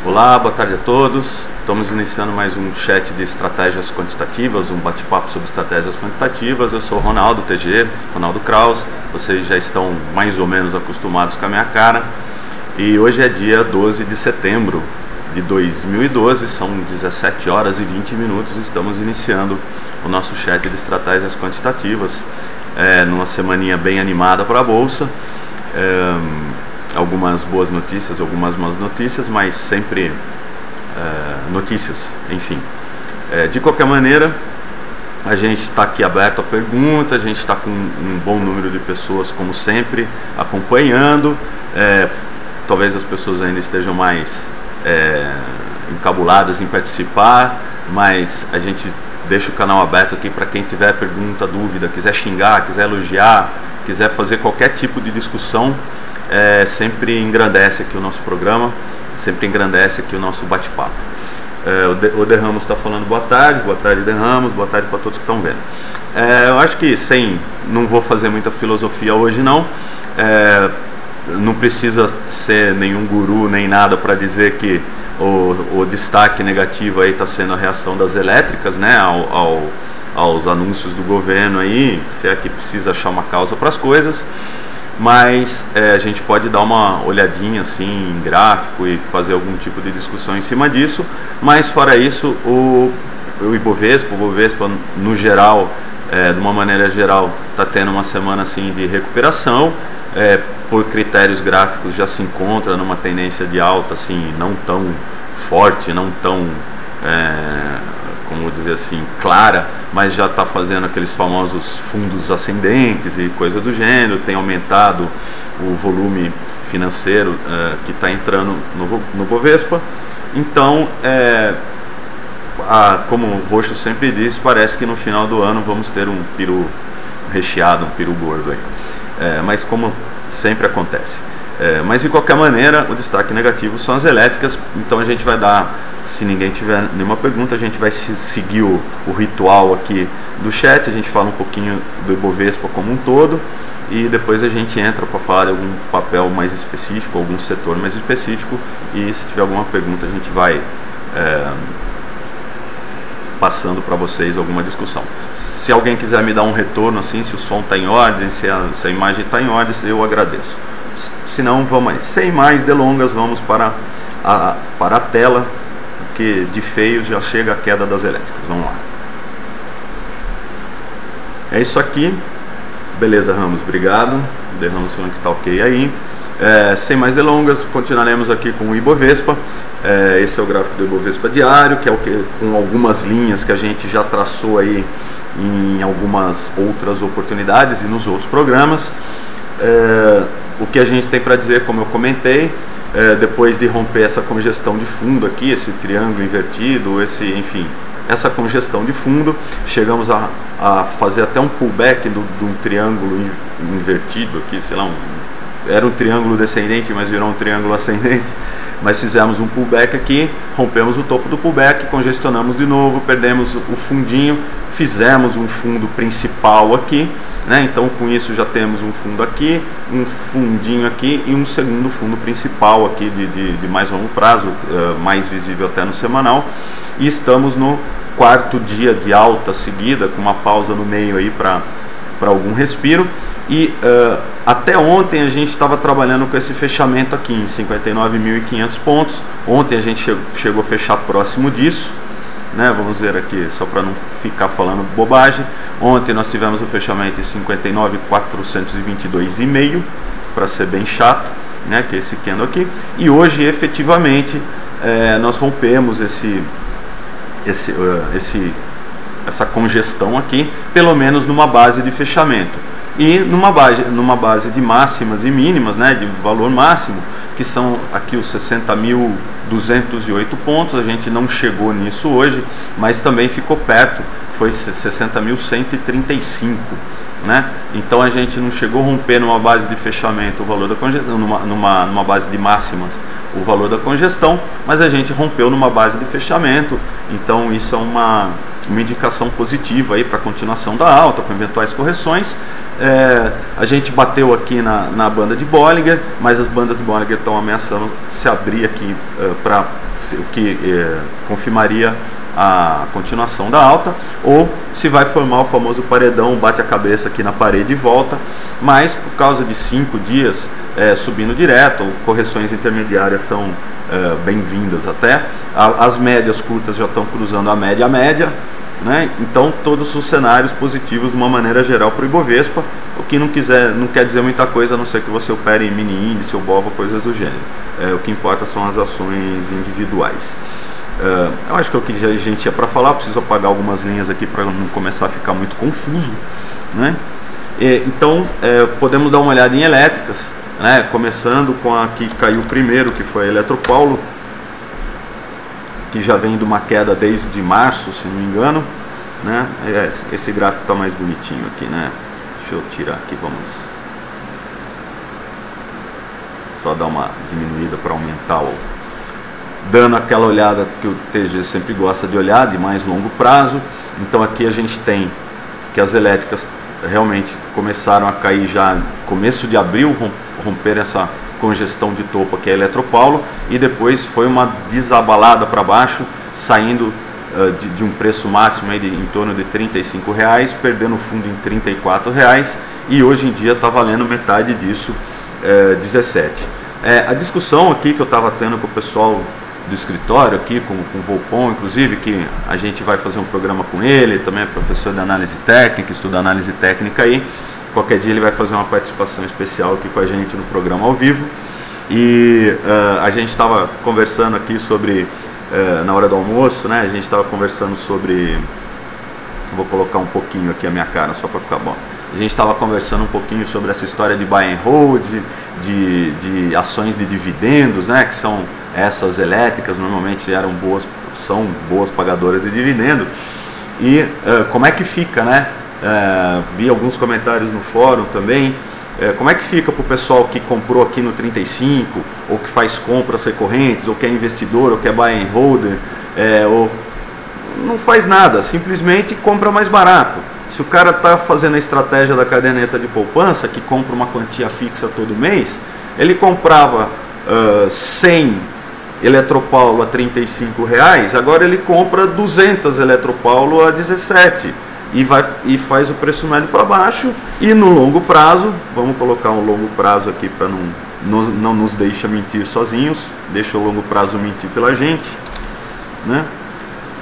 Olá, boa tarde a todos. Estamos iniciando mais um chat de estratégias quantitativas, um bate-papo sobre estratégias quantitativas. Eu sou Ronaldo TG, Ronaldo Kraus. Vocês já estão mais ou menos acostumados com a minha cara. E hoje é dia 12 de setembro de 2012, são 17 horas e 20 minutos. Estamos iniciando o nosso chat de estratégias quantitativas, numa semaninha bem animada para a Bolsa. Algumas boas notícias, algumas más notícias, mas sempre notícias, enfim. De qualquer maneira, a gente está aqui aberto a perguntas, a gente está com um bom número de pessoas, como sempre, acompanhando. Talvez as pessoas ainda estejam mais encabuladas em participar, mas a gente deixa o canal aberto aqui para quem tiver pergunta, dúvida, quiser xingar, quiser elogiar, quiser fazer qualquer tipo de discussão. Sempre engrandece aqui o nosso programa, sempre engrandece aqui o nosso bate-papo. O De Ramos está falando boa tarde De Ramos, boa tarde para todos que estão vendo. Eu acho que não vou fazer muita filosofia hoje não, não precisa ser nenhum guru nem nada para dizer que o destaque negativo aí está sendo a reação das elétricas, né, aos anúncios do governo aí, se é que precisa achar uma causa para as coisas. Mas a gente pode dar uma olhadinha assim em gráfico e fazer algum tipo de discussão em cima disso. Mas fora isso, o Ibovespa no geral, de uma maneira geral, está tendo uma semana assim de recuperação. Por critérios gráficos já se encontra numa tendência de alta assim, não tão forte, não tão como dizer assim, clara, mas já está fazendo aqueles famosos fundos ascendentes e coisa do gênero, tem aumentado o volume financeiro que está entrando no Bovespa. Então, como o Roxo sempre diz, parece que no final do ano vamos ter um peru recheado, um peru gordo aí. Mas como sempre acontece. Mas de qualquer maneira, o destaque negativo são as elétricas. Então a gente vai dar, se ninguém tiver nenhuma pergunta, a gente vai seguir o ritual aqui do chat. A gente fala um pouquinho do Ibovespa como um todo e depois a gente entra para falar de algum papel mais específico, algum setor mais específico, e se tiver alguma pergunta a gente vai passando para vocês alguma discussão. Se alguém quiser me dar um retorno assim, se o som está em ordem, se a imagem está em ordem, eu agradeço. Se não, vamos aí. Sem mais delongas, vamos para a tela, porque de feio já chega a queda das elétricas. Vamos lá. É isso aqui. Beleza, Ramos, obrigado. De Ramos falando que está ok aí. Sem mais delongas, continuaremos aqui com o Ibovespa. Esse é o gráfico do Ibovespa diário, que é o que, com algumas linhas que a gente já traçou aí em algumas outras oportunidades e nos outros programas. O que a gente tem para dizer, como eu comentei, depois de romper essa congestão de fundo aqui, esse triângulo invertido, enfim, essa congestão de fundo, chegamos a fazer até um pullback de um triângulo invertido aqui, sei lá, era um triângulo descendente, mas virou um triângulo ascendente. Mas fizemos um pullback aqui, rompemos o topo do pullback, congestionamos de novo, perdemos o fundinho, fizemos um fundo principal aqui, né? Então com isso já temos um fundo aqui, um fundinho aqui e um segundo fundo principal aqui de mais longo prazo, mais visível até no semanal, e estamos no quarto dia de alta seguida, com uma pausa no meio aí para algum respiro. E até ontem a gente estava trabalhando com esse fechamento aqui em 59.500 pontos. Ontem a gente chegou a fechar próximo disso, né? Vamos ver aqui, só para não ficar falando bobagem. Ontem nós tivemos o fechamento em 59.422,5, para ser bem chato, né? Que é esse candle aqui. E hoje efetivamente nós rompemos essa congestão aqui, pelo menos numa base de fechamento. E numa base de máximas e mínimas, né, de valor máximo, que são aqui os 60.208 pontos. A gente não chegou nisso hoje, mas também ficou perto, foi 60.135, né? Então a gente não chegou a romper numa base de fechamento o valor da congestão, numa base de máximas o valor da congestão, mas a gente rompeu numa base de fechamento. Então isso é uma indicação positiva aí para a continuação da alta, com eventuais correções. A gente bateu aqui na banda de Bollinger, mas as bandas de Bollinger estão ameaçando se abrir aqui para confirmaria a continuação da alta, ou se vai formar o famoso paredão, bate a cabeça aqui na parede e volta, mas por causa de 5 dias subindo direto, correções intermediárias são bem-vindas até, as médias curtas já estão cruzando a média, né? Então todos os cenários positivos de uma maneira geral para o Ibovespa, o que não quer dizer muita coisa, a não ser que você opere em mini índice ou BOVA, coisas do gênero. O que importa são as ações individuais. Eu acho que é o que a gente ia para falar. Preciso apagar algumas linhas aqui para não começar a ficar muito confuso, né? Então podemos dar uma olhada em elétricas, né? Começando com a que caiu primeiro, que foi a Eletropaulo, que já vem de uma queda desde março, se não me engano, né? Esse gráfico está mais bonitinho aqui, né? Deixa eu tirar aqui, vamos só dar uma diminuída para aumentar dando aquela olhada que o TG sempre gosta de olhar, de mais longo prazo. Então aqui a gente tem que as elétricas realmente começaram a cair já no começo de abril, romper essa congestão de topo aqui a Eletropaulo, e depois foi uma desabalada para baixo, saindo de um preço máximo aí em torno de R$35, perdendo fundo em R$34, e hoje em dia está valendo metade disso, 17. A discussão aqui que eu estava tendo com o pessoal do escritório aqui, com o Volpon, inclusive, que a gente vai fazer um programa com ele, também é professor de análise técnica, estuda análise técnica aí. Qualquer dia ele vai fazer uma participação especial aqui com a gente no programa ao vivo. E a gente estava conversando aqui sobre, na hora do almoço, né, a gente estava conversando sobre, vou colocar um pouquinho aqui a minha cara só para ficar bom. A gente estava conversando um pouquinho sobre essa história de buy and hold, de ações de dividendos, né, que são essas elétricas, normalmente são boas pagadoras de dividendo. E como é que fica, né? Vi alguns comentários no fórum também. Como é que fica para o pessoal que comprou aqui no 35, ou que faz compras recorrentes, ou que é investidor, ou que é buy and holder, ou não faz nada, simplesmente compra mais barato. Se o cara está fazendo a estratégia da caderneta de poupança, que compra uma quantia fixa todo mês, ele comprava 100 Eletropaulo a R$35, agora ele compra 200 Eletropaulo a 17 e faz o preço médio para baixo. E no longo prazo, vamos colocar um longo prazo aqui para não nos deixa mentir sozinhos, deixa o longo prazo mentir pela gente, né?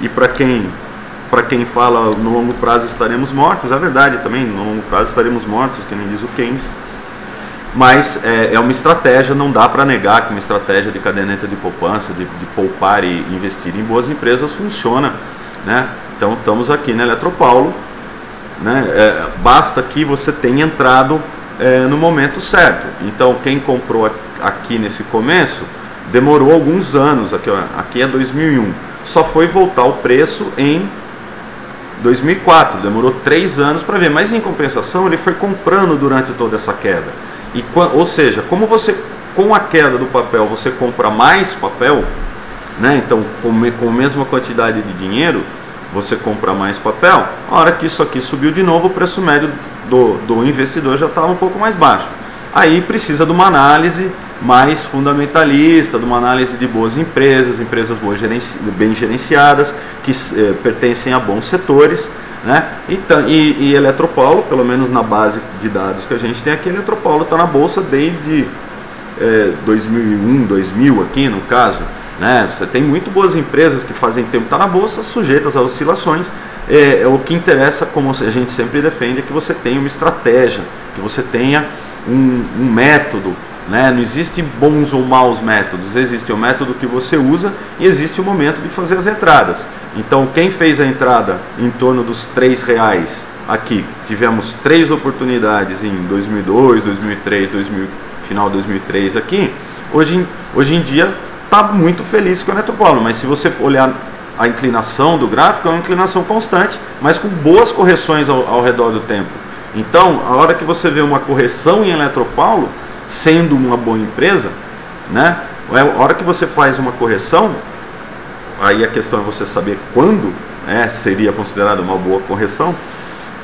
E para quem fala no longo prazo estaremos mortos, é verdade também, no longo prazo estaremos mortos, que nem diz o Keynes. Mas é uma estratégia, não dá para negar que uma estratégia de caderneta de poupança, de poupar e investir em boas empresas funciona, né? Então estamos aqui na Eletropaulo, né? Basta que você tenha entrado no momento certo. Então quem comprou aqui nesse começo demorou alguns anos, aqui é 2001, só foi voltar o preço em 2004, demorou 3 anos para ver, mas em compensação ele foi comprando durante toda essa queda. Ou seja, como você, com a queda do papel, você compra mais papel, né? Então com a mesma quantidade de dinheiro, você compra mais papel. A hora que isso aqui subiu de novo, o preço médio do investidor já estava um pouco mais baixo. Aí precisa de uma análise mais fundamentalista, de uma análise de boas empresas bem gerenciadas, que pertencem a bons setores, né? Então, e Eletropaulo, pelo menos na base de dados que a gente tem aqui, Eletropaulo está na bolsa desde 2001, 2000 aqui no caso, né? Você tem muito boas empresas que fazem tempo que tá na bolsa, sujeitas a oscilações. O que interessa, como a gente sempre defende, é que você tenha uma estratégia, que você tenha um método, né? Não existe bons ou maus métodos, existe o método que você usa e existe o momento de fazer as entradas. Então quem fez a entrada em torno dos R$3 aqui, tivemos 3 oportunidades em 2002, 2003, final de 2003 aqui, hoje em dia está muito feliz com a Eletropaulo, mas se você olhar a inclinação do gráfico, é uma inclinação constante, mas com boas correções ao redor do tempo. Então, a hora que você vê uma correção em Eletropaulo, sendo uma boa empresa, né? A hora que você faz uma correção, aí a questão é você saber quando seria considerada uma boa correção,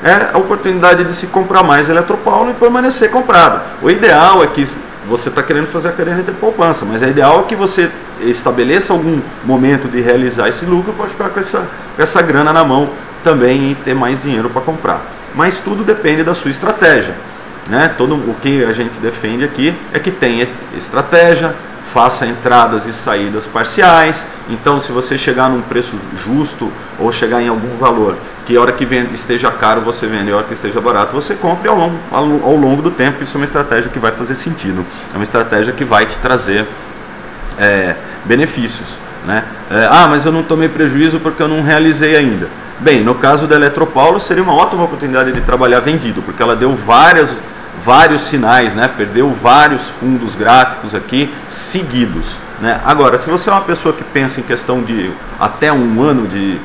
é a oportunidade de se comprar mais Eletropaulo e permanecer comprado. O ideal é que você está querendo fazer a caderneta de poupança, mas o ideal é que você estabeleça algum momento de realizar esse lucro, pode ficar com essa grana na mão também e ter mais dinheiro para comprar. Mas tudo depende da sua estratégia, né? Todo o que a gente defende aqui é que tenha estratégia, faça entradas e saídas parciais. Então, se você chegar num preço justo ou chegar em algum valor que a hora que esteja caro você vende, a hora que esteja barato você compre ao longo do tempo. Isso é uma estratégia que vai fazer sentido, é uma estratégia que vai te trazer benefícios, né? Mas eu não tomei prejuízo porque eu não realizei ainda. Bem, no caso da Eletropaulo seria uma ótima oportunidade de trabalhar vendido, porque ela deu vários sinais, né? Perdeu vários fundos gráficos aqui seguidos, né? Agora, se você é uma pessoa que pensa em questão de até um ano de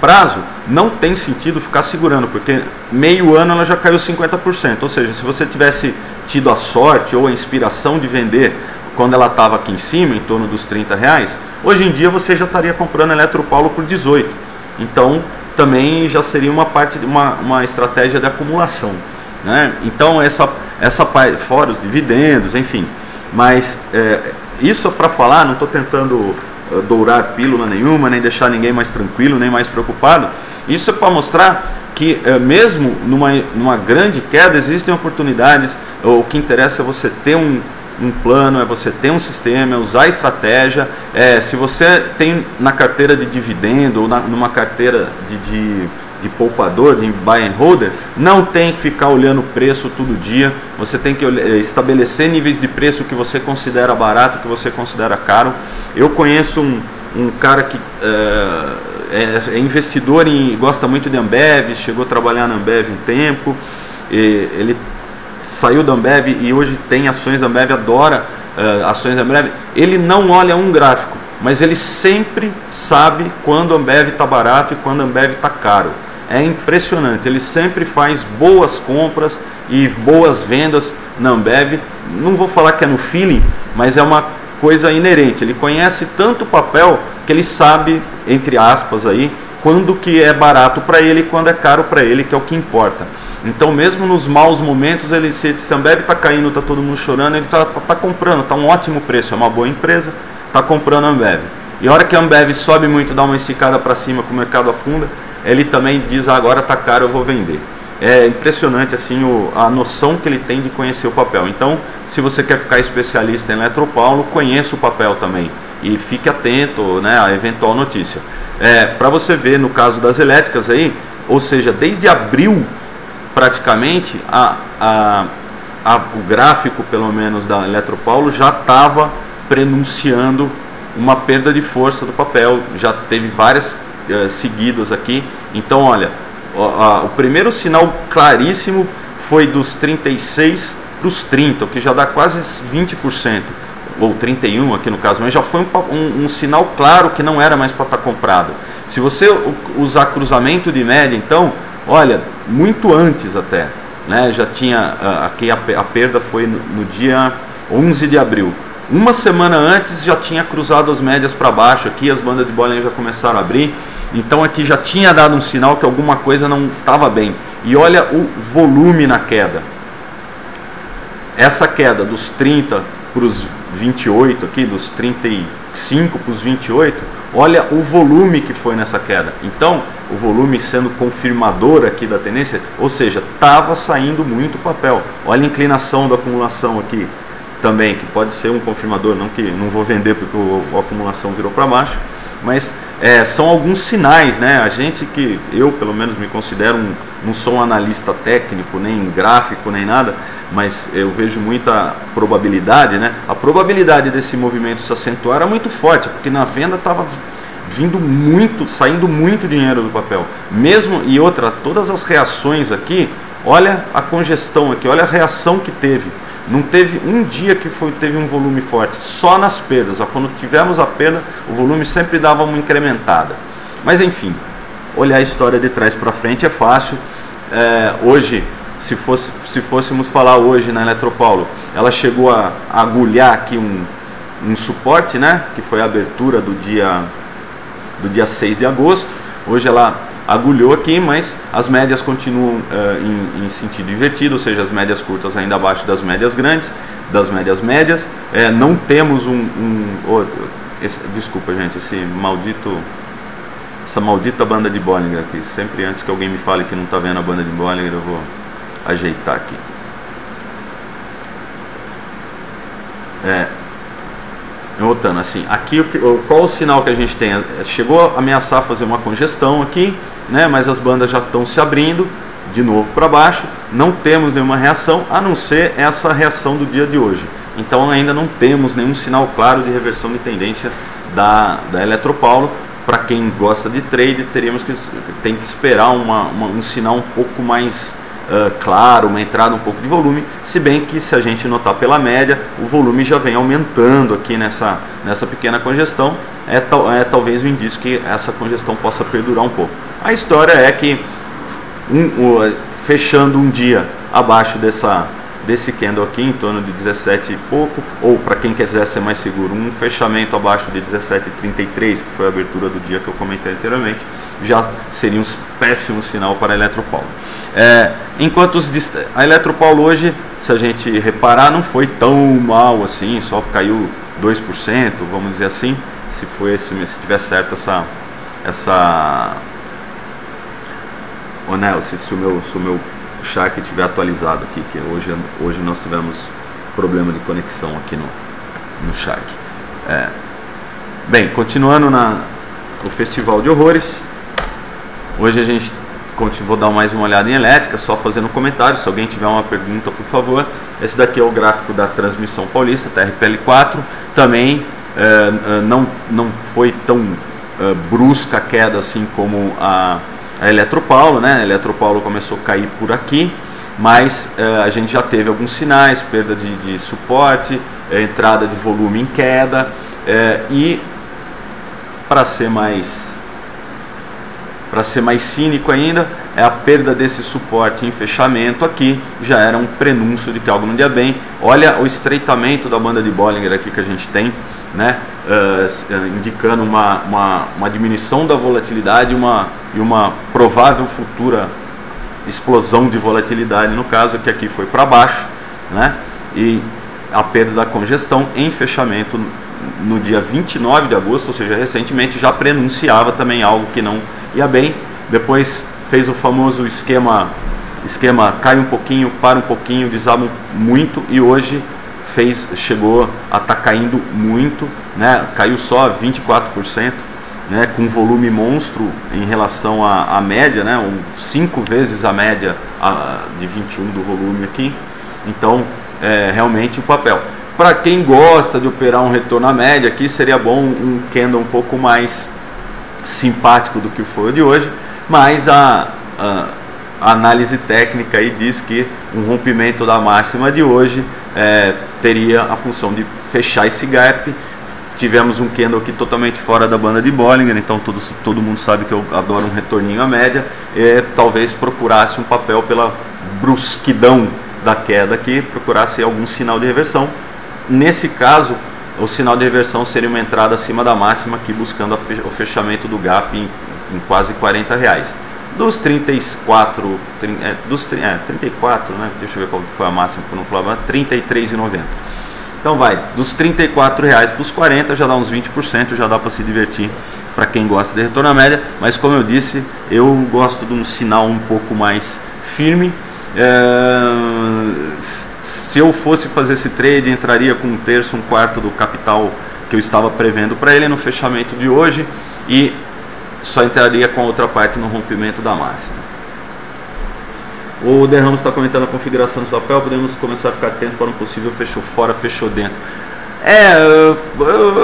prazo, não tem sentido ficar segurando, porque meio ano ela já caiu 50%. Ou seja, se você tivesse tido a sorte ou a inspiração de vender quando ela estava aqui em cima, em torno dos R$30, hoje em dia você já estaria comprando Eletropaulo por 18. Então, também já seria uma parte de uma estratégia de acumulação, né? Então, essa parte, fora os dividendos, enfim. Mas isso é para falar, não estou tentando dourar pílula nenhuma, nem deixar ninguém mais tranquilo, nem mais preocupado. Isso é para mostrar que mesmo numa grande queda existem oportunidades. O que interessa é você ter um plano, é você ter um sistema, é usar estratégia. Se você tem na carteira de dividendo ou numa carteira de poupador, de buy and holder, não tem que ficar olhando o preço todo dia. Você tem que estabelecer níveis de preço que você considera barato, que você considera caro. Eu conheço um cara que é investidor e gosta muito de Ambev, chegou a trabalhar na Ambev um tempo, ele saiu da Ambev e hoje tem ações da Ambev, adora ações da Ambev. Ele não olha um gráfico, mas ele sempre sabe quando a Ambev está barato e quando a Ambev está caro. É impressionante, ele sempre faz boas compras e boas vendas na Ambev. Não vou falar que é no feeling, mas é uma coisa inerente. Ele conhece tanto o papel que ele sabe, entre aspas, aí, quando que é barato para ele e quando é caro para ele, que é o que importa. Então, mesmo nos maus momentos, se a Ambev está caindo, está todo mundo chorando, ele está comprando, está um ótimo preço, é uma boa empresa, está comprando a Ambev. E a hora que a Ambev sobe muito, dá uma esticada para cima, que o mercado afunda, ele também diz, agora está caro, eu vou vender. É impressionante assim a noção que ele tem de conhecer o papel. Então, se você quer ficar especialista em Eletropaulo, conheça o papel também e fique atento, né, a eventual notícia. Para você ver no caso das elétricas aí, ou seja, desde abril praticamente o gráfico pelo menos da Eletropaulo já estava prenunciando uma perda de força do papel, já teve várias seguidas aqui. Então, olha, o primeiro sinal claríssimo foi dos 36 para os 30, o que já dá quase 20%, ou 31 aqui no caso, mas já foi um sinal claro que não era mais para estar comprado. Se você usar cruzamento de média, então, olha, muito antes até, né, já tinha, aqui a perda foi no dia 11 de abril. Uma semana antes já tinha cruzado as médias para baixo, aqui as bandas de Bollinger já começaram a abrir. Então aqui já tinha dado um sinal que alguma coisa não estava bem. E olha o volume na queda. Essa queda dos 30 para os 28 aqui, dos 35 para os 28, olha o volume que foi nessa queda. Então, o volume sendo confirmador aqui da tendência, ou seja, estava saindo muito papel. Olha a inclinação da acumulação aqui também, que pode ser um confirmador, não vou vender porque a acumulação virou para baixo, mas são alguns sinais, né? A gente que, eu pelo menos me considero não sou um analista técnico, nem gráfico, nem nada, mas eu vejo muita probabilidade, né? A probabilidade desse movimento se acentuar era muito forte, porque na venda estava saindo muito dinheiro do papel. Mesmo, e outra, todas as reações aqui, olha a congestão aqui, olha a reação que teve. Não teve um dia que teve um volume forte, só nas perdas. Quando tivemos a perda, o volume sempre dava uma incrementada. Mas enfim, olhar a história de trás para frente é fácil. Hoje, se fôssemos falar hoje na Eletropaulo, ela chegou a agulhar aqui um suporte, né, que foi a abertura do dia 6 de agosto. Hoje ela agulhou aqui, mas as médias continuam em sentido invertido, ou seja, as médias curtas ainda abaixo das médias grandes, das médias médias. Não temos desculpa, gente, essa maldita banda de Bollinger aqui. Sempre antes que alguém me fale que não está vendo a banda de Bollinger, eu vou ajeitar aqui. Voltando assim, aqui qual o sinal que a gente tem? Chegou a ameaçar fazer uma congestão aqui, né? Mas as bandas já estão se abrindo de novo para baixo. Não temos nenhuma reação, a não ser essa reação do dia de hoje. Então ainda não temos nenhum sinal claro de reversão de tendência da Eletropaulo. Para quem gosta de trade, tem que esperar um sinal um pouco mais claro, uma entrada um pouco de volume, se bem que se a gente notar pela média, o volume já vem aumentando aqui nessa pequena congestão, talvez um indício que essa congestão possa perdurar um pouco. A história é que fechando um dia abaixo desse candle aqui, em torno de 17 e pouco, ou para quem quiser ser mais seguro, um fechamento abaixo de 17,33, que foi a abertura do dia que eu comentei anteriormente, já seria um péssimo sinal para a Eletropaulo. Enquanto a Eletropaulo hoje, se a gente reparar, não foi tão mal assim, só caiu 2%, vamos dizer assim, se tiver certo se o meu chart estiver atualizado aqui, que hoje nós tivemos problema de conexão aqui no chart. Bem, continuando no Festival de Horrores, hoje a gente vou dar mais uma olhada em elétrica, só fazendo comentário. Se alguém tiver uma pergunta, por favor. Esse daqui é o gráfico da Transmissão Paulista, TRPL4. Também não foi tão brusca a queda assim como a Eletropaulo, né? A Eletropaulo começou a cair por aqui, mas a gente já teve alguns sinais, perda de suporte, entrada de volume em queda, e para ser mais cínico ainda, a perda desse suporte em fechamento aqui já era um prenúncio de que algo não ia bem. Olha o estreitamento da banda de Bollinger aqui que a gente tem, né? Indicando uma diminuição da volatilidade e uma provável futura explosão de volatilidade, no caso que aqui foi para baixo, né? E a perda da congestão em fechamento no dia 29 de agosto, ou seja, recentemente, já prenunciava também algo que não ia bem. Depois fez o famoso esquema cai um pouquinho, para um pouquinho, desaba muito, e hoje chegou a estar caindo muito, né? Caiu só 24%, né? Com volume monstro em relação à média, né? 5 vezes a média de 21 do volume aqui. Então realmente o papel. Para quem gosta de operar um retorno à média, aqui seria bom um candle um pouco mais simpático do que foi o de hoje, mas a análise técnica aí diz que um rompimento da máxima de hoje teria a função de fechar esse gap. Tivemos um candle aqui totalmente fora da banda de Bollinger, então todo mundo sabe que eu adoro um retorninho à média, e talvez procurasse um papel pela brusquidão da queda aqui, procurasse algum sinal de reversão. Nesse caso, o sinal de reversão seria uma entrada acima da máxima aqui, buscando o fechamento do gap em quase R$40. Dos 34, né? Deixa eu ver qual foi a máxima que eu não falava, R$33,90. Então dos R$34 para os 40 já dá uns 20%, já dá para se divertir para quem gosta de retorno à média, mas como eu disse, eu gosto de um sinal um pouco mais firme. Se eu fosse fazer esse trade, entraria com 1/3, 1/4 do capital que eu estava prevendo para ele no fechamento de hoje, e só entraria com a outra parte no rompimento da máxima. O De Ramos está comentando a configuração do papel. Podemos começar a ficar atento para um possível fechou fora, fechou dentro.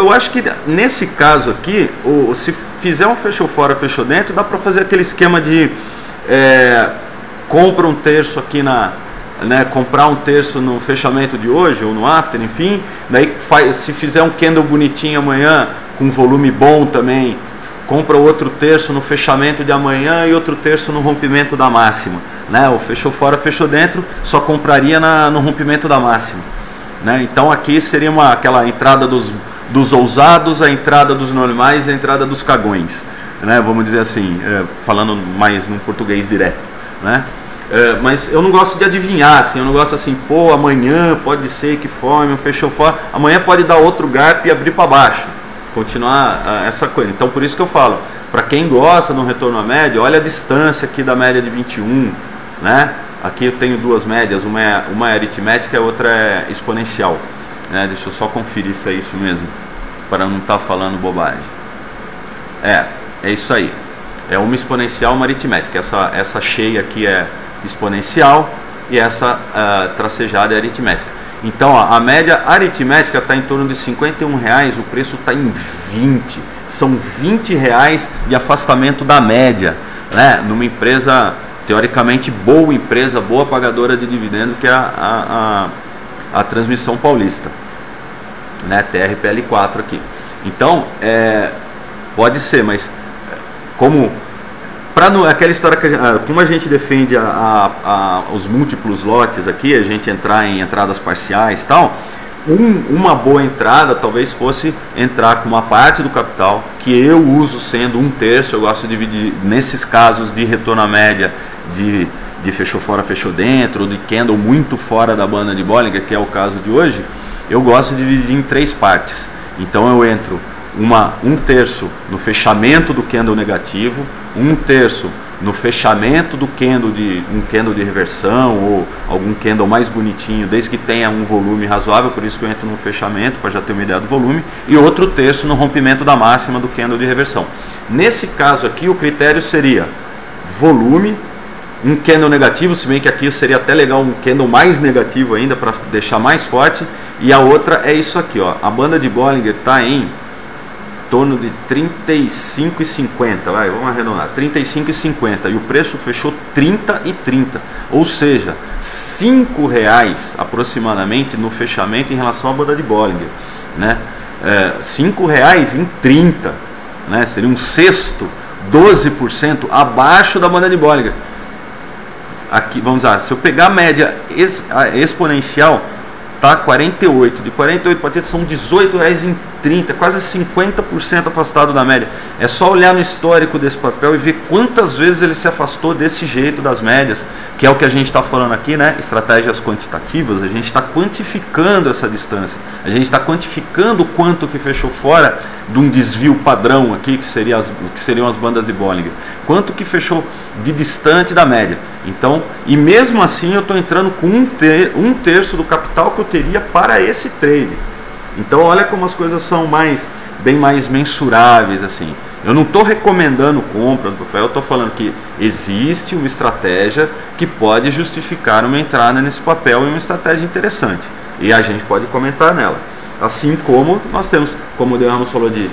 Eu acho que nesse caso aqui, se fizer um fechou fora, fechou dentro, dá para fazer aquele esquema de compra 1/3 aqui comprar 1/3 no fechamento de hoje ou no after, enfim. Daí se fizer um candle bonitinho amanhã com volume bom também, compra outro 1/3 no fechamento de amanhã e outro 1/3 no rompimento da máxima, né? O fechou fora, fechou dentro, só compraria no rompimento da máxima, né? Então aqui seria aquela entrada dos ousados, a entrada dos normais e a entrada dos cagões, né? Vamos dizer assim, falando mais num português direto, né? Mas eu não gosto de adivinhar, assim, eu não gosto assim, amanhã pode ser que forme um fechou fora, amanhã pode dar outro gap e abrir para baixo, continuar essa coisa. Então por isso que eu falo, para quem gosta de um retorno à média, olha a distância aqui da média de 21, né? Aqui eu tenho duas médias, uma é aritmética e a outra é exponencial, né? Deixa eu só conferir se é isso mesmo, para não estar falando bobagem. É isso aí. É uma exponencial, uma aritmética. Essa cheia aqui é exponencial e essa tracejada é aritmética. Então ó, a média aritmética está em torno de R$51, o preço está em 20. São R$20 de afastamento da média, né? Numa empresa teoricamente boa, empresa boa pagadora de dividendo, que é a Transmissão Paulista, né? TRPL4 aqui. Então pode ser, mas como aquela história que como a gente defende os múltiplos lotes aqui, a gente entrar em entradas parciais e tal, uma boa entrada talvez fosse entrar com uma parte do capital, que eu uso sendo 1/3, eu gosto de dividir nesses casos de retorno à média, de fechou fora, fechou dentro, ou de candle muito fora da banda de Bollinger, que é o caso de hoje, eu gosto de dividir em 3 partes. Então eu entro 1/3 no fechamento do candle negativo, 1/3 no fechamento do candle um candle de reversão ou algum candle mais bonitinho, desde que tenha um volume razoável, por isso que eu entro no fechamento para já ter uma ideia do volume, e outro terço no rompimento da máxima do candle de reversão. Nesse caso aqui o critério seria volume, um candle negativo, se bem que aqui seria até legal um candle mais negativo ainda para deixar mais forte, e a outra é isso aqui, ó, a banda de Bollinger está em torno de 35,50, vamos arredondar, 35,50, e o preço fechou 30,30, ou seja, R$5 aproximadamente no fechamento em relação à banda de Bollinger, né? R$5 em 30, né? Seria um sexto, 12% abaixo da banda de Bollinger. Aqui, vamos lá, se eu pegar a média exponencial, tá 48, de 48 para 30 são R$18 em 30, quase 50% afastado da média. É só olhar no histórico desse papel e ver quantas vezes ele se afastou desse jeito das médias, que é o que a gente está falando aqui, né? Estratégias quantitativas, a gente está quantificando essa distância, a gente está quantificando o quanto que fechou fora de um desvio padrão aqui, que seriam as bandas de Bollinger, quanto que fechou de distante da média. Então, e mesmo assim eu estou entrando com um terço do capital que eu teria para esse trade. Então olha como as coisas são bem mais mensuráveis assim. Eu não estou recomendando compra do papel, eu estou falando que existe uma estratégia que pode justificar uma entrada nesse papel e uma estratégia interessante. E a gente pode comentar nela. Assim como nós temos, como o De Ramos falou de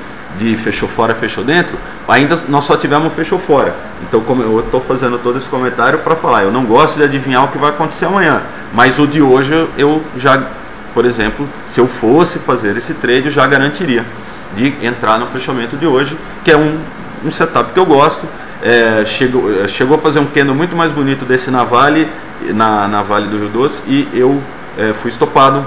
fechou fora, fechou dentro, ainda nós só tivemos um fechou fora. Então como eu estou fazendo todo esse comentário para falar, eu não gosto de adivinhar o que vai acontecer amanhã, mas o de hoje eu já, por exemplo, se eu fosse fazer esse trade, eu já garantiria de entrar no fechamento de hoje, que é um setup que eu gosto. Chegou a fazer um candle muito mais bonito desse na Vale do Rio Doce, e eu fui estopado,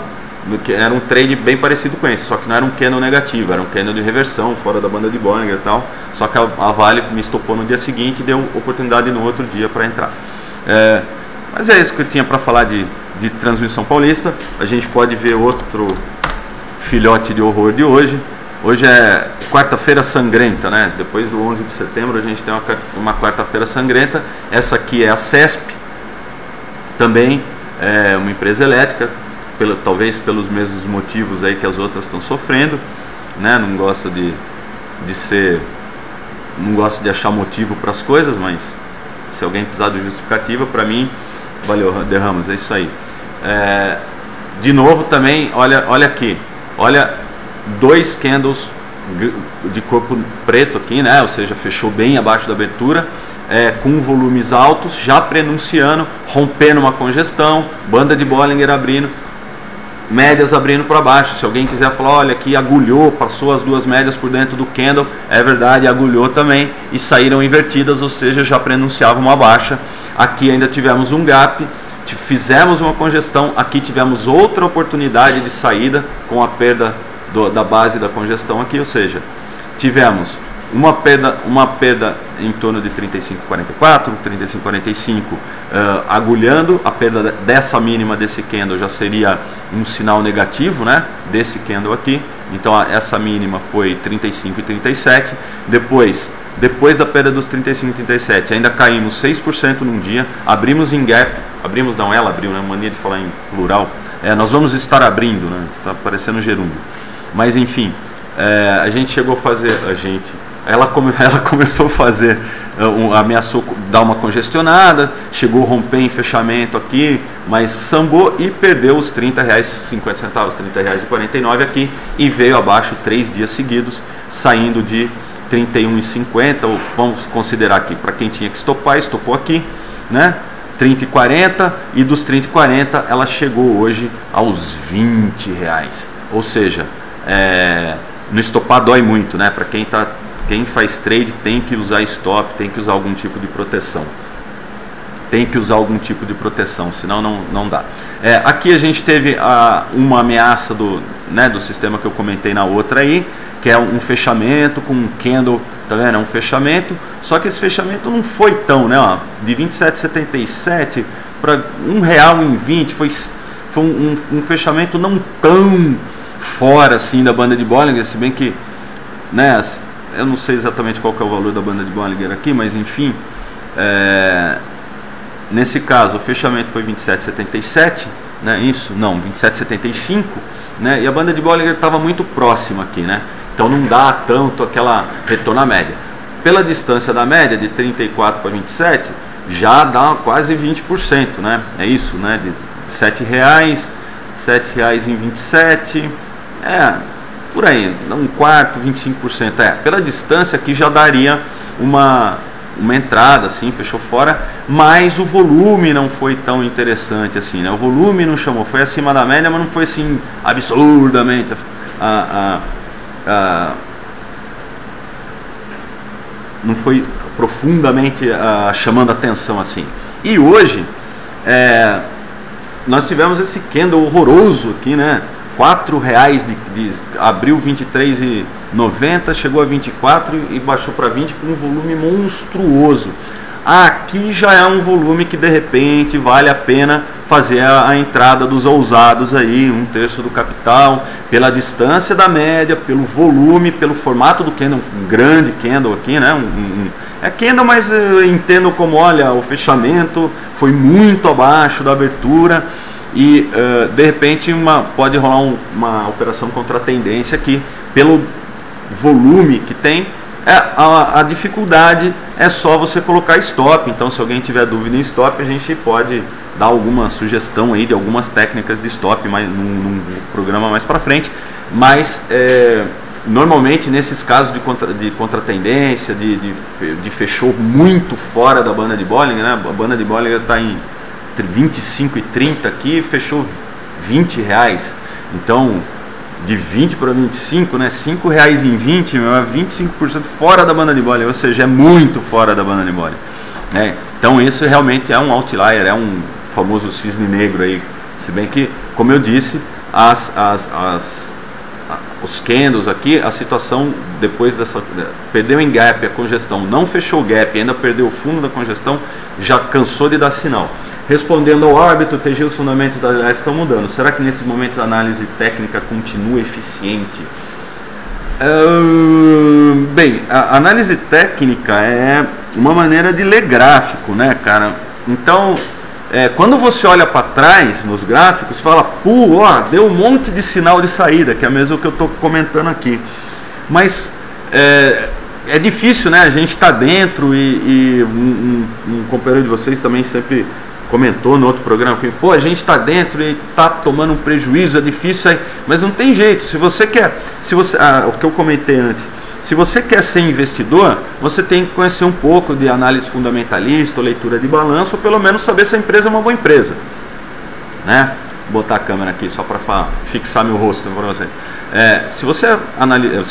que era um trade bem parecido com esse, só que não era um candle negativo, era um candle de reversão, fora da banda de Bollinger e tal, só que a Vale me estopou no dia seguinte e deu oportunidade no outro dia para entrar. Mas é isso que eu tinha para falar de Transmissão Paulista. A gente pode ver outro filhote de horror de hoje. Hoje é quarta-feira sangrenta, né? Depois do 11 de setembro a gente tem uma quarta-feira sangrenta. Essa aqui é a CESP, também é uma empresa elétrica, talvez pelos mesmos motivos aí que as outras estão sofrendo, né? Não gosto não gosto de achar motivo para as coisas, mas se alguém precisar de justificativa, para mim, valeu, De Ramos, é isso aí. De novo também, olha aqui, olha 2 candles de corpo preto aqui, né? Ou seja, fechou bem abaixo da abertura, com volumes altos, já prenunciando, rompendo uma congestão, banda de Bollinger abrindo, médias abrindo para baixo. Se alguém quiser falar, olha aqui agulhou, passou as 2 médias por dentro do candle, é verdade, agulhou também e saíram invertidas, ou seja, já prenunciava uma baixa. Aqui ainda tivemos um gap, fizemos uma congestão, aqui tivemos outra oportunidade de saída com a perda da base da congestão aqui, ou seja, tivemos uma perda em torno de 35,44, 35,45, agulhando. A perda dessa mínima desse candle já seria um sinal negativo, né, desse candle aqui, Então essa mínima foi 35,37. Depois da perda dos 35,37, ainda caímos 6% num dia, abrimos em gap, abrimos não, ela abriu, né? Mania de falar em plural. Nós vamos estar abrindo, né? Tá parecendo gerúndio. Mas enfim, a gente chegou a fazer, ela começou a fazer, ameaçou dar uma congestionada, chegou a romper em fechamento aqui, mas sambou e perdeu os R$30,50, R$30,49 aqui e veio abaixo 3 dias seguidos, saindo de 31,50, ou vamos considerar aqui, para quem tinha que estopar, estopou aqui, né? 30,40, e dos 30,40 ela chegou hoje aos R$20. Ou seja, no estopar dói muito, né? Para quem faz trade tem que usar stop, tem que usar algum tipo de proteção. Senão não dá. Aqui a gente teve uma ameaça do sistema que eu comentei na outra aí, que é um fechamento com um candle, tá vendo? É um fechamento, só que esse fechamento não foi tão, né? Ó, de 27,77 para R$1,20, foi um fechamento não tão fora assim da banda de Bollinger, se bem que, né, eu não sei exatamente qual que é o valor da banda de Bollinger aqui, mas enfim, nesse caso o fechamento foi 27,77, né? Isso, não, 27,75, né? E a banda de Bollinger estava muito próxima aqui, né? Então não dá tanto aquela retorno à média. Pela distância da média de 34 para 27, já dá quase 20%, né? É isso, né? De R$7 em 27, por aí, um quarto, 25%. Pela distância aqui já daria uma entrada, assim, fechou fora, mas o volume não foi tão interessante assim, né? O volume não chamou, foi acima da média, mas não foi assim absurdamente não foi profundamente chamando atenção assim. E hoje nós tivemos esse candle horroroso aqui, né? R$4 abriu 23,90, chegou a 24 e baixou para 20 com um volume monstruoso. Aqui já é um volume que de repente vale a pena fazer a entrada dos ousados aí, 1/3 do capital, pela distância da média, pelo volume, pelo formato do candle, um grande candle aqui, né? É candle, mas eu entendo como, olha, o fechamento foi muito abaixo da abertura e de repente pode rolar uma operação contra a tendência aqui, pelo volume que tem. A dificuldade é só você colocar stop. Então, se alguém tiver dúvida em stop, a gente pode dar alguma sugestão aí de algumas técnicas de stop num programa mais para frente. Mas normalmente nesses casos de contratendência, de fechou muito fora da banda de Bollinger, né? A banda de Bollinger está entre 25 e 30 aqui, fechou R$20. Então, de 20 para 25, né? R$5 em 20, é 25% fora da banda de Bollinger, ou seja, é muito fora da banda de Bollinger, né? Então isso realmente é um outlier, é um famoso cisne negro aí, se bem que, como eu disse, os candles aqui, a situação depois dessa, perdeu em gap, a congestão não fechou o gap, ainda perdeu o fundo da congestão, já cansou de dar sinal. Respondendo ao árbitro, TG, os fundamentos da análise estão mudando. Será que nesses momentos a análise técnica continua eficiente? Bem, a análise técnica é uma maneira de ler gráfico, né, cara? Então, quando você olha para trás nos gráficos, fala, deu um monte de sinal de saída, que é mesmo o que eu estou comentando aqui. Mas é difícil, né? A gente está dentro e um companheiro de vocês também sempre comentou no outro programa que a gente está dentro e está tomando um prejuízo, é difícil, mas não tem jeito. Se você quer, o que eu comentei antes, se você quer ser investidor, você tem que conhecer um pouco de análise fundamentalista, ou leitura de balanço, ou pelo menos saber se a empresa é uma boa empresa, né? Vou botar a câmera aqui só para fixar meu rosto para vocês. Se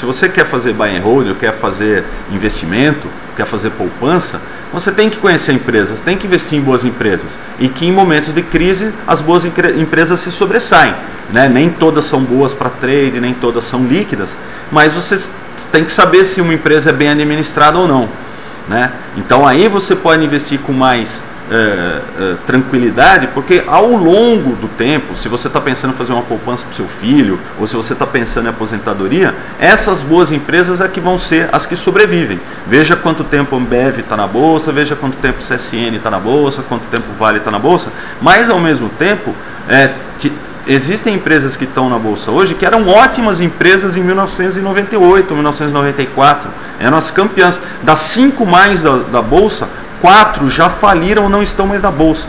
você quer fazer buy and hold, ou quer fazer investimento, quer fazer poupança, você tem que conhecer empresas, tem que investir em boas empresas, e que em momentos de crise as boas empresas se sobressaem, né? Nem todas são boas para trade, nem todas são líquidas, mas você tem que saber se uma empresa é bem administrada ou não, né? Então aí você pode investir com mais tranquilidade, porque ao longo do tempo, se você está pensando em fazer uma poupança para o seu filho, ou se você está pensando em aposentadoria, essas boas empresas é que vão ser as que sobrevivem. Veja quanto tempo a Ambev está na bolsa, veja quanto tempo o CSN está na bolsa, quanto tempo o Vale está na bolsa, mas ao mesmo tempo existem empresas que estão na bolsa hoje que eram ótimas empresas em 1998, 1994, eram as campeãs. Das 5 mais da bolsa, 4 já faliram ou não estão mais na bolsa,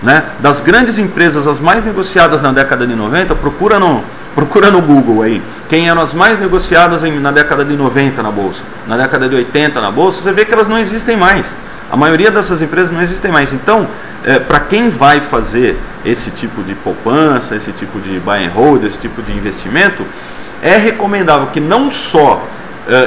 né? Das grandes empresas, as mais negociadas na década de 90, procura no Google aí, quem eram as mais negociadas na década de 90 na bolsa, na década de 80 na bolsa, você vê que elas não existem mais. A maioria dessas empresas não existem mais. Então, para quem vai fazer esse tipo de poupança, esse tipo de buy and hold, esse tipo de investimento, é recomendável que não só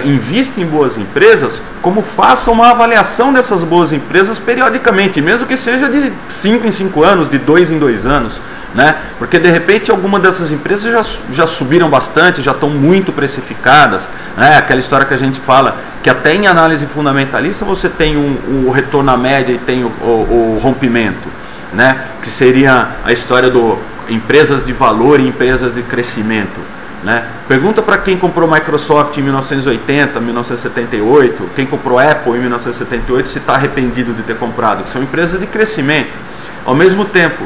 invista em boas empresas, como faça uma avaliação dessas boas empresas periodicamente, mesmo que seja de 5 em 5 anos, de 2 em 2 anos, né? Porque de repente alguma dessas empresas já subiram bastante, já estão muito precificadas, né? Aquela história que a gente fala, que até em análise fundamentalista você tem o retorno à média e tem o rompimento, né? Que seria a história do empresas de valor e empresas de crescimento, né? Pergunta para quem comprou Microsoft em 1980, 1978, quem comprou Apple em 1978 se está arrependido de ter comprado, que são empresas de crescimento. Ao mesmo tempo,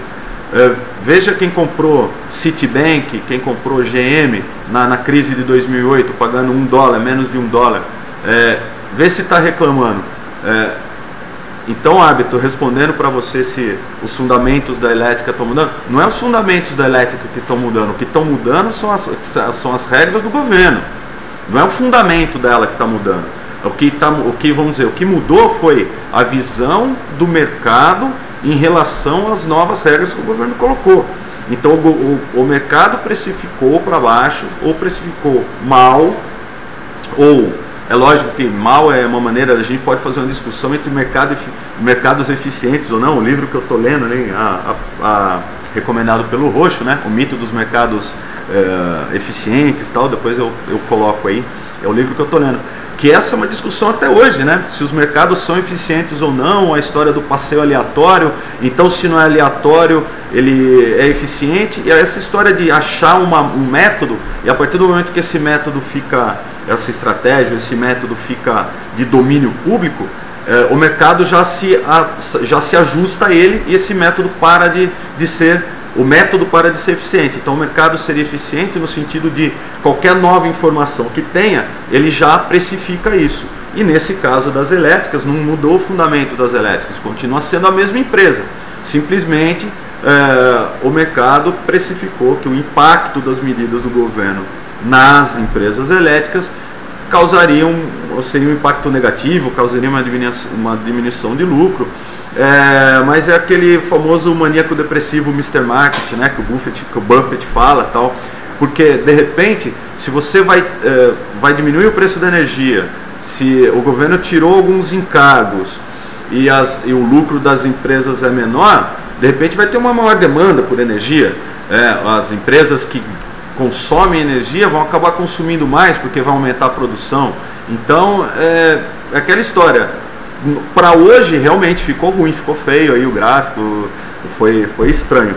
veja quem comprou Citibank, quem comprou GM na crise de 2008, pagando $1, menos de $1, vê se está reclamando. Então, Hábito, respondendo para você se os fundamentos da elétrica estão mudando, não é os fundamentos da elétrica que estão mudando, o que estão mudando são as regras do governo, não é o fundamento dela que está mudando. O que mudou foi a visão do mercado em relação às novas regras que o governo colocou. Então o mercado precificou para baixo, ou precificou mal, ou é lógico que mal é uma maneira, a gente pode fazer uma discussão entre mercados eficientes ou não. O livro que eu estou lendo, né, recomendado pelo Roxo, né, o mito dos mercados eficientes, tal, depois eu coloco aí, é o livro que eu estou lendo. Que essa é uma discussão até hoje, né? Se os mercados são eficientes ou não, a história do passeio aleatório. Então, se não é aleatório, ele é eficiente. E essa história de achar um método, e a partir do momento que esse método fica, essa estratégia, esse método fica de domínio público, o mercado já se ajusta a ele e esse método para de ser... O método para de ser eficiente. Então o mercado seria eficiente no sentido de qualquer nova informação que tenha, ele já precifica isso. E nesse caso das elétricas, não mudou o fundamento das elétricas, continua sendo a mesma empresa. Simplesmente o mercado precificou que o impacto das medidas do governo nas empresas elétricas seria um impacto negativo, causaria uma diminuição de lucro. Mas é aquele famoso maníaco depressivo Mr. Market, né, que o Buffett fala, tal, porque de repente, se você vai diminuir o preço da energia, se o governo tirou alguns encargos e o lucro das empresas é menor, de repente vai ter uma maior demanda por energia. As empresas que consomem energia vão acabar consumindo mais porque vai aumentar a produção. Então é aquela história. Para hoje realmente ficou ruim, ficou feio aí o gráfico, foi estranho.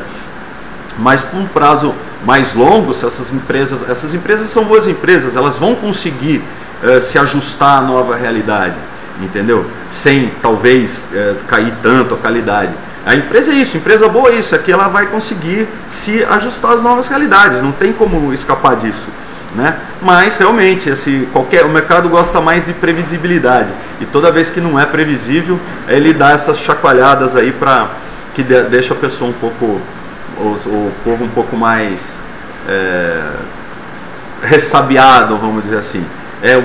Mas por um prazo mais longo, se essas empresas são boas empresas, elas vão conseguir se ajustar à nova realidade, entendeu? Sem talvez cair tanto a qualidade. A empresa é isso, empresa boa é isso, é que ela vai conseguir se ajustar às novas realidades, não tem como escapar disso, né? Mas realmente o mercado gosta mais de previsibilidade, e toda vez que não é previsível, ele dá essas chacoalhadas aí que deixa a pessoa o povo um pouco mais ressabiado, vamos dizer assim.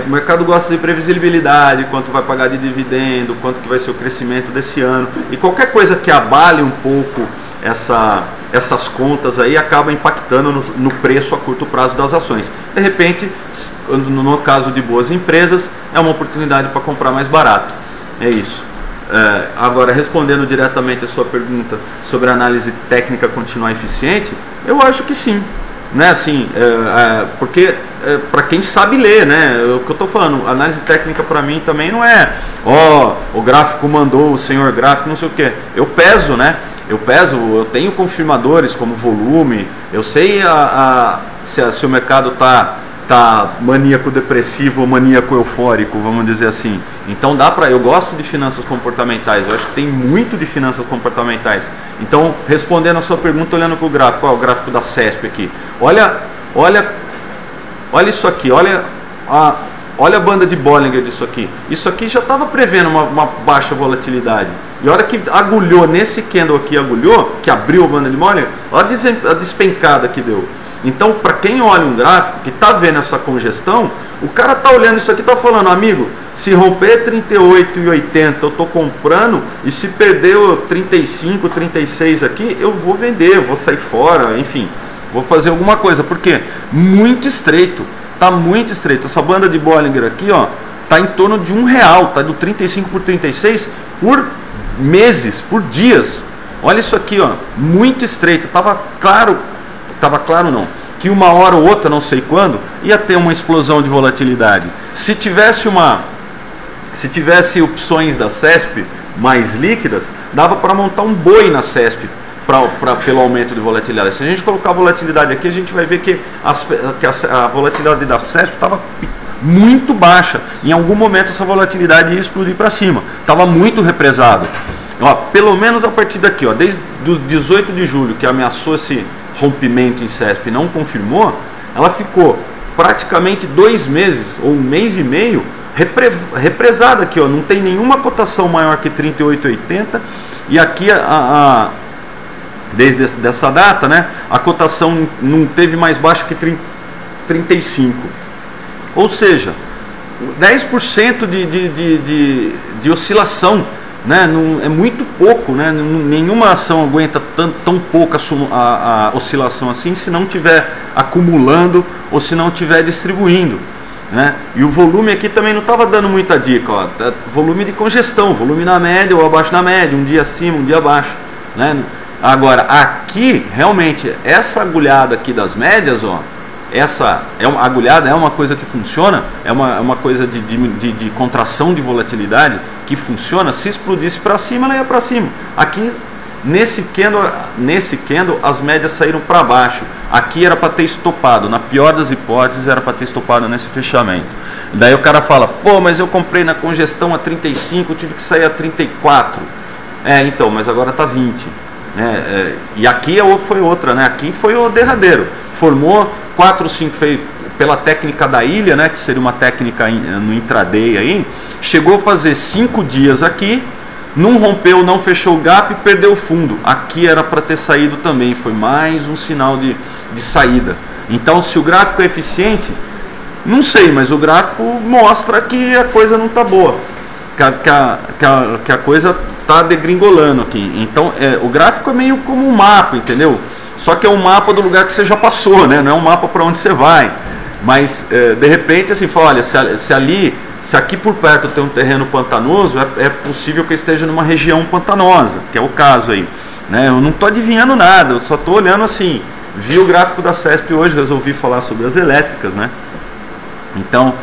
O mercado gosta de previsibilidade, quanto vai pagar de dividendo, quanto que vai ser o crescimento desse ano, e qualquer coisa que abale um pouco essas contas aí acaba impactando no preço a curto prazo das ações. De repente, no caso de boas empresas, é uma oportunidade para comprar mais barato. É isso. Agora, respondendo diretamente a sua pergunta sobre a análise técnica continuar eficiente, eu acho que sim. né, assim, porque para quem sabe ler, né, o que eu estou falando, análise técnica para mim também não é, o gráfico mandou, o senhor gráfico, não sei o que, eu peso, né, eu tenho confirmadores como volume, eu sei se o mercado tá maníaco depressivo ou maníaco eufórico, vamos dizer assim. Então eu gosto de finanças comportamentais, eu acho que tem muito de finanças comportamentais. Então, respondendo a sua pergunta, olhando para o gráfico, o gráfico da CESP aqui, olha isso aqui, olha a banda de Bollinger disso aqui. Isso aqui já estava prevendo uma baixa volatilidade. E a hora que agulhou nesse candle aqui, que abriu a banda de Bollinger, olha a despencada que deu. Então, para quem olha um gráfico, que está vendo essa congestão, o cara está olhando isso aqui e está falando, amigo, se romper 38,80 eu estou comprando, e se perder 35, 36 aqui, eu vou vender, eu vou sair fora, enfim, vou fazer alguma coisa. Por quê? Muito estreito, está muito estreito. Essa banda de Bollinger aqui, está em torno de R$1, está do 35 por 36 por meses, por dias. Olha isso aqui, muito estreito, estava claro não, que uma hora ou outra, não sei quando, ia ter uma explosão de volatilidade. Se tivesse opções da CESP mais líquidas, dava para montar um boi na CESP pelo aumento de volatilidade. Se a gente colocar a volatilidade aqui, a gente vai ver que a volatilidade da CESP estava muito baixa. Em algum momento essa volatilidade ia explodir para cima. Estava muito represado. Pelo menos a partir daqui, desde o 18 de julho, que ameaçou esse rompimento em CESP e não confirmou, ela ficou praticamente 2 meses ou 1 mês e meio represada aqui, não tem nenhuma cotação maior que 38,80, e aqui desde essa data, né, a cotação não teve mais baixa que 35, ou seja, 10% de oscilação, né? É muito pouco, né? Nenhuma ação aguenta tão pouca a oscilação assim se não estiver acumulando ou se não estiver distribuindo, né? E o volume aqui também não estava dando muita dica, volume de congestão, volume na média ou abaixo da média, um dia acima, um dia abaixo, né? Agora aqui realmente essa agulhada aqui das médias, a agulhada é uma coisa que funciona, é uma coisa de contração de volatilidade que funciona. Se explodisse para cima, ela ia para cima. Aqui, nesse candle, as médias saíram para baixo. Aqui era para ter estopado, na pior das hipóteses, era para ter estopado nesse fechamento. Daí o cara fala, mas eu comprei na congestão a 35, eu tive que sair a 34. Então, mas agora está 20. E aqui foi outra, né? Aqui foi o derradeiro. Formou 4 ou 5 pela técnica da ilha, né, que seria uma técnica no intraday aí, chegou a fazer 5 dias aqui, não rompeu, não fechou o gap e perdeu o fundo. Aqui era para ter saído também, foi mais um sinal de saída. Então, se o gráfico é eficiente, não sei, mas o gráfico mostra que a coisa não está boa, que a coisa está degringolando aqui. Então, o gráfico é meio como um mapa, entendeu? Só que é um mapa do lugar que você já passou, né? Não é um mapa para onde você vai. Mas, de repente, assim, fala, olha, se aqui por perto tem um terreno pantanoso, é possível que eu esteja numa região pantanosa, que é o caso aí, né? Eu não estou adivinhando nada, eu só estou olhando assim, vi o gráfico da CESP hoje, resolvi falar sobre as elétricas, né? Então,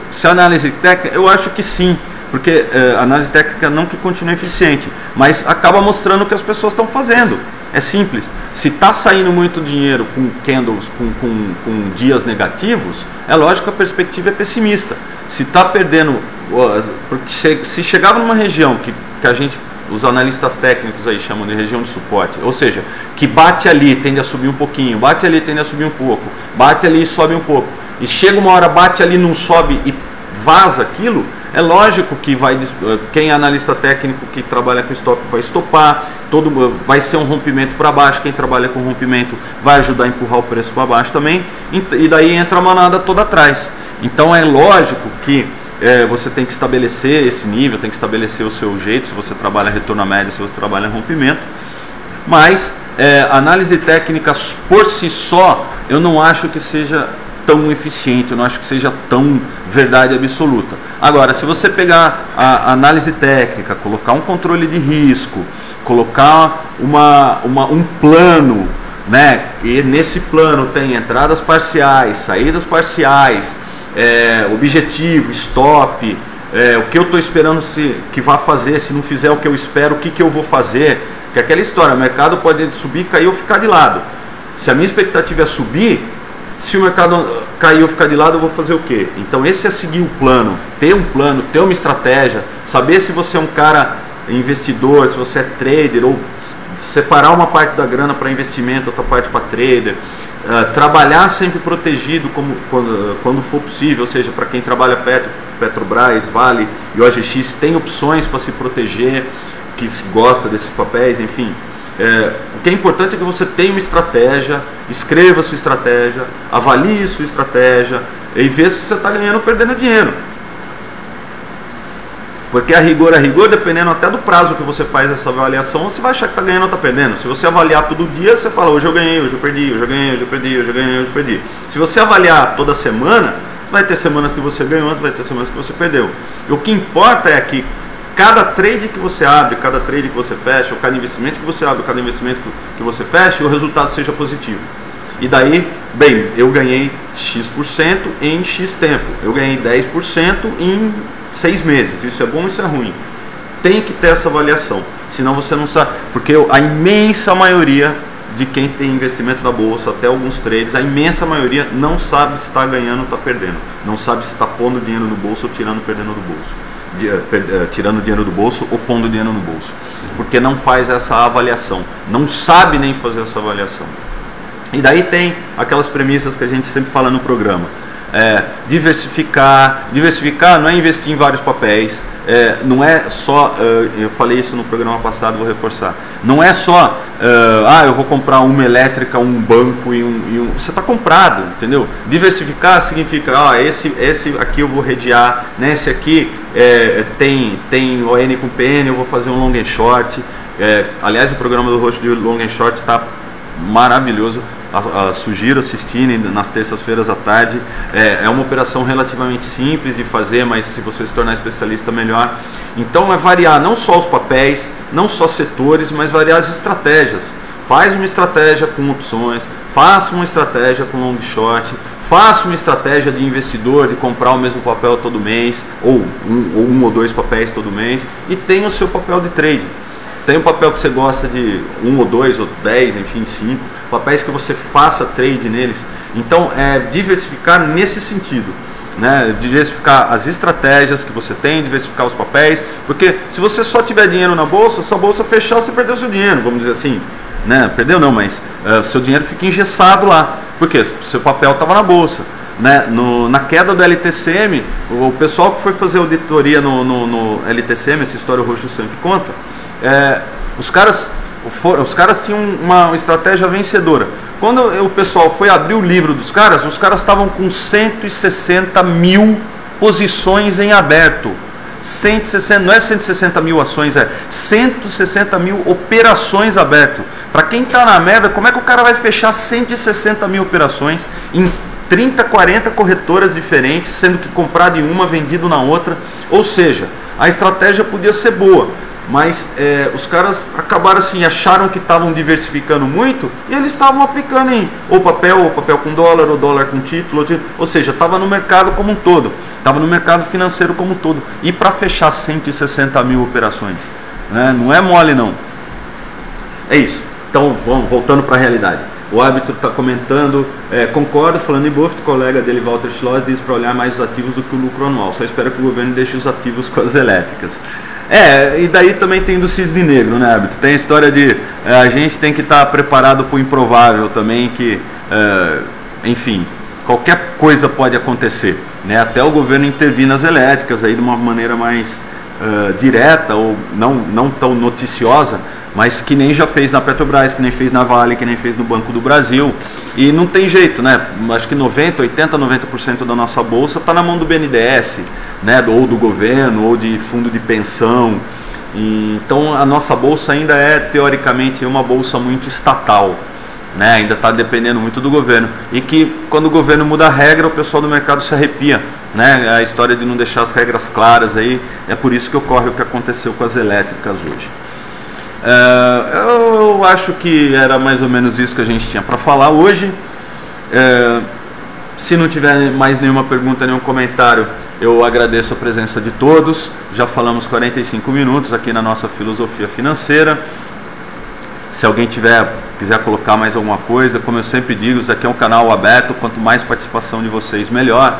se a análise técnica, eu acho que sim, porque a análise técnica não que continue eficiente, mas acaba mostrando o que as pessoas estão fazendo. É simples. Se está saindo muito dinheiro com candles, com dias negativos, é lógico que a perspectiva é pessimista. Se está perdendo, porque se chegava numa região que os analistas técnicos aí chamam de região de suporte, ou seja, que bate ali, tende a subir um pouquinho, bate ali, tende a subir um pouco, bate ali e sobe um pouco, e chega uma hora, bate ali, não sobe e vaza aquilo, é lógico que quem é analista técnico que trabalha com stop vai estopar, vai ser um rompimento para baixo, quem trabalha com rompimento vai ajudar a empurrar o preço para baixo também, e daí entra a manada toda atrás. Então é lógico que você tem que estabelecer esse nível, tem que estabelecer o seu jeito, se você trabalha retorno à média, se você trabalha rompimento, mas análise técnica por si só, eu não acho que seja tão eficiente, eu não acho que seja tão verdade absoluta. Agora, se você pegar a análise técnica, colocar um controle de risco, colocar um plano, né? E nesse plano tem entradas parciais, saídas parciais, objetivo, stop, o que eu estou esperando que vá fazer, se não fizer o que eu espero, o que eu vou fazer. Que é aquela história, o mercado pode subir, cair ou ficar de lado. Se a minha expectativa é subir, se o mercado cair ou ficar de lado, eu vou fazer o quê? Então esse é seguir o plano, ter uma estratégia, saber se você é um cara investidor, se você é trader, ou separar uma parte da grana para investimento, outra parte para trader, trabalhar sempre protegido quando for possível, ou seja, para quem trabalha Petrobras, Vale e OGX, tem opções para se proteger, que se gosta desses papéis, enfim. O que é importante é que você tenha uma estratégia, escreva sua estratégia, avalie sua estratégia e veja se você está ganhando ou perdendo dinheiro. Porque a rigor, dependendo até do prazo que você faz essa avaliação, você vai achar que está ganhando ou está perdendo. Se você avaliar todo dia, você fala, hoje eu ganhei, hoje eu perdi, hoje eu ganhei, hoje eu perdi, hoje eu ganhei, hoje eu perdi. Se você avaliar toda semana, vai ter semanas que você ganhou, outras vai ter semanas que você perdeu. E o que importa é que cada trade que você abre, cada trade que você fecha, ou cada investimento que você abre, cada investimento que você fecha, o resultado seja positivo. E daí, bem, eu ganhei X% em X tempo, eu ganhei 10% em 6 meses, isso é bom, isso é ruim. Tem que ter essa avaliação, senão você não sabe, porque a imensa maioria de quem tem investimento na bolsa, até alguns trades, a imensa maioria não sabe se está ganhando ou está perdendo, não sabe se está pondo dinheiro no bolso ou tirando perdendo do bolso. Tirando dinheiro do bolso ou pondo dinheiro no bolso, porque não faz essa avaliação, não sabe nem fazer essa avaliação. E daí tem aquelas premissas que a gente sempre fala no programa. Diversificar não é investir em vários papéis, não é só, eu falei isso no programa passado, vou reforçar, não é só, eu vou comprar uma elétrica, um banco e você está comprado, entendeu? Diversificar significa, esse aqui eu vou redear, né? Esse aqui tem ON com PN, eu vou fazer um long and short, aliás o programa do Roxo de long and short está maravilhoso. Sugiro assistirem nas terças-feiras à tarde. É uma operação relativamente simples de fazer, mas se você se tornar especialista, melhor. Então é variar não só os papéis, não só setores, mas variar as estratégias. Faz uma estratégia com opções, faça uma estratégia com long short, faça uma estratégia de investidor de comprar o mesmo papel todo mês, ou um ou dois papéis todo mês, e tenha o seu papel de trade. Tem um papel que você gosta de 1 ou 2 ou 10, enfim, 5 papéis que você faça trade neles. Então diversificar nesse sentido, né? Diversificar as estratégias que você tem, diversificar os papéis, porque se você só tiver dinheiro na bolsa, se a bolsa fechar, você perdeu seu dinheiro, vamos dizer assim, né? Perdeu não, mas seu dinheiro fica engessado lá, porque seu papel estava na bolsa, né? Na queda do LTCM, o pessoal que foi fazer auditoria no LTCM, essa história o Roxo sempre conta, os caras tinham uma estratégia vencedora. Quando o pessoal foi abrir o livro dos caras, os caras estavam com 160 mil posições em aberto. 160, não é 160 mil ações, 160 mil operações abertas. Para quem está na merda, como é que o cara vai fechar 160 mil operações em 30, 40 corretoras diferentes, sendo que comprado em uma, vendido na outra? Ou seja, a estratégia podia ser boa, mas os caras acabaram assim, acharam que estavam diversificando muito e eles estavam aplicando em ou papel com dólar, ou dólar com título, ou seja, estava no mercado como um todo, estava no mercado financeiro como um todo, e para fechar 160 mil operações, né? Não é mole não. É isso. Então vamos voltando para a realidade. O árbitro está comentando, concordo, falando em Buffett, o colega dele, Walter Schloss, diz para olhar mais os ativos do que o lucro anual, só espera que o governo deixe os ativos com as elétricas. E daí também tem do cisne negro, né, árbitro? Tem a história de a gente tem que estar preparado para o improvável também, que, enfim, qualquer coisa pode acontecer, né? Até o governo intervir nas elétricas aí de uma maneira mais direta ou não tão noticiosa, mas que nem já fez na Petrobras, que nem fez na Vale, que nem fez no Banco do Brasil. E não tem jeito, né? Acho que 90% da nossa bolsa está na mão do BNDES, né? Ou do governo, ou de fundo de pensão. Então a nossa bolsa ainda é teoricamente uma bolsa muito estatal, né? Ainda está dependendo muito do governo. E que quando o governo muda a regra, o pessoal do mercado se arrepia, né? A história de não deixar as regras claras aí, é por isso que ocorre o que aconteceu com as elétricas hoje. eu acho que era mais ou menos isso que a gente tinha para falar hoje. Se não tiver mais nenhuma pergunta, nenhum comentário, eu agradeço a presença de todos. Já falamos 45 minutos aqui na nossa filosofia financeira. Se alguém quiser colocar mais alguma coisa, como eu sempre digo, isso aqui é um canal aberto, quanto mais participação de vocês, melhor.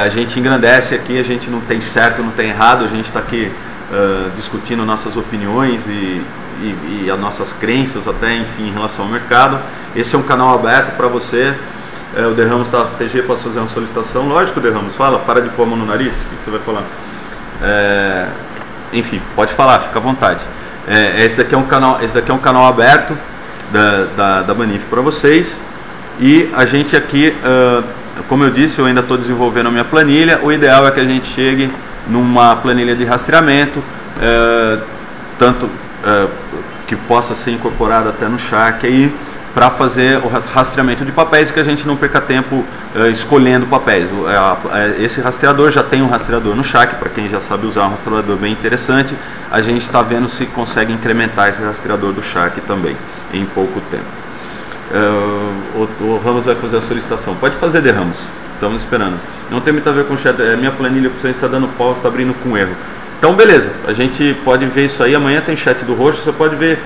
A gente engrandece aqui, a gente não tem certo, não tem errado, a gente está aqui discutindo nossas opiniões e as nossas crenças até, enfim, em relação ao mercado. Esse é um canal aberto para você. O De Ramos da TG, posso fazer uma solicitação? Lógico, De Ramos, fala, para de pôr a mão no nariz, o que você vai falar? Enfim, pode falar, fica à vontade. Esse daqui é um canal aberto da Banif para vocês, e a gente aqui, como eu disse, eu ainda estou desenvolvendo a minha planilha. O ideal é que a gente chegue numa planilha de rastreamento, tanto que possa ser incorporada até no Shark aí, para fazer o rastreamento de papéis, que a gente não perca tempo escolhendo papéis. Esse rastreador já tem um rastreador no Shark, para quem já sabe usar, um rastreador bem interessante. A gente está vendo se consegue incrementar esse rastreador do Shark também, em pouco tempo. O Ramos vai fazer a solicitação. Pode fazer, De Ramos, estamos esperando. Não tem muito a ver com o chat, minha planilha, a opção está dando pau, está abrindo com erro. Então beleza, a gente pode ver isso aí. Amanhã tem chat do Roxo, você pode ver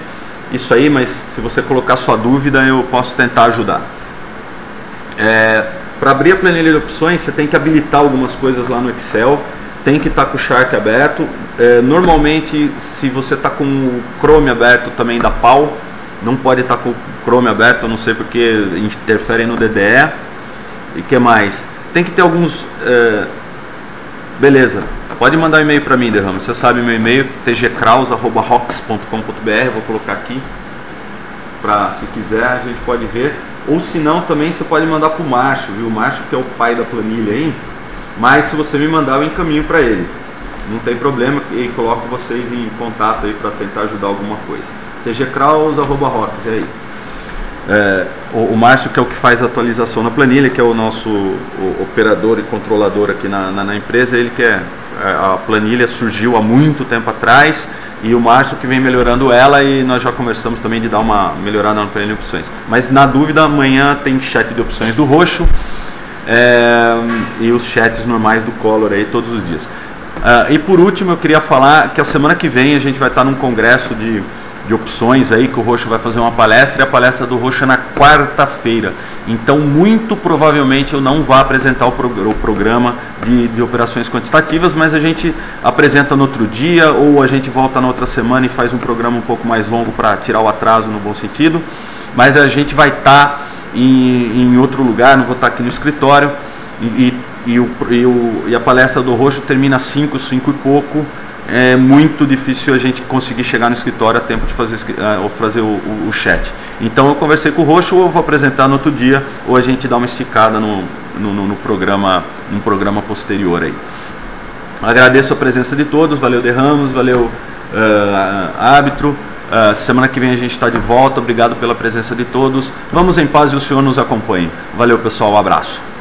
isso aí, mas se você colocar sua dúvida, eu posso tentar ajudar. Para abrir a planilha de opções, você tem que habilitar algumas coisas lá no Excel, tem que estar com o Shark aberto. Normalmente, se você está com o Chrome aberto, também dá pau. Não pode estar com o Chrome aberto, a não ser porque interfere no DDE. E que mais? Tem que ter alguns... Beleza, pode mandar um e-mail para mim, De Ramos. Você sabe meu e-mail, tgkraus@rocks.com.br. Vou colocar aqui, para se quiser a gente pode ver. Ou se não, também você pode mandar para o Márcio, viu? O Márcio, que é o pai da planilha aí. Mas se você me mandar, eu encaminho para ele. Não tem problema, e coloco vocês em contato aí para tentar ajudar alguma coisa. tgkraus@rocks, é aí. O Márcio, que é o que faz a atualização na planilha, que é o nosso operador e controlador aqui na empresa. Ele que a planilha surgiu há muito tempo atrás, e o Márcio que vem melhorando ela, e nós já conversamos também de dar uma melhorada na planilha de opções. Mas na dúvida, amanhã tem chat de opções do Roxo, e os chats normais do Collor aí todos os dias. E por último, eu queria falar que a semana que vem a gente vai estar num congresso de opções aí, que o Roxo vai fazer uma palestra, e a palestra do Roxo é na quarta-feira. Então, muito provavelmente eu não vou apresentar o programa de operações quantitativas, mas a gente apresenta no outro dia, ou a gente volta na outra semana e faz um programa um pouco mais longo para tirar o atraso no bom sentido. Mas a gente vai estar em outro lugar, não vou estar aqui no escritório, e a palestra do Roxo termina às 5 e pouco. É muito difícil a gente conseguir chegar no escritório a tempo de fazer o chat. Então eu conversei com o Roxo, ou eu vou apresentar no outro dia, ou a gente dá uma esticada num programa posterior aí. Agradeço a presença de todos, valeu De Ramos, valeu árbitro. Semana que vem a gente está de volta, obrigado pela presença de todos. Vamos em paz e o Senhor nos acompanhe. Valeu pessoal, um abraço.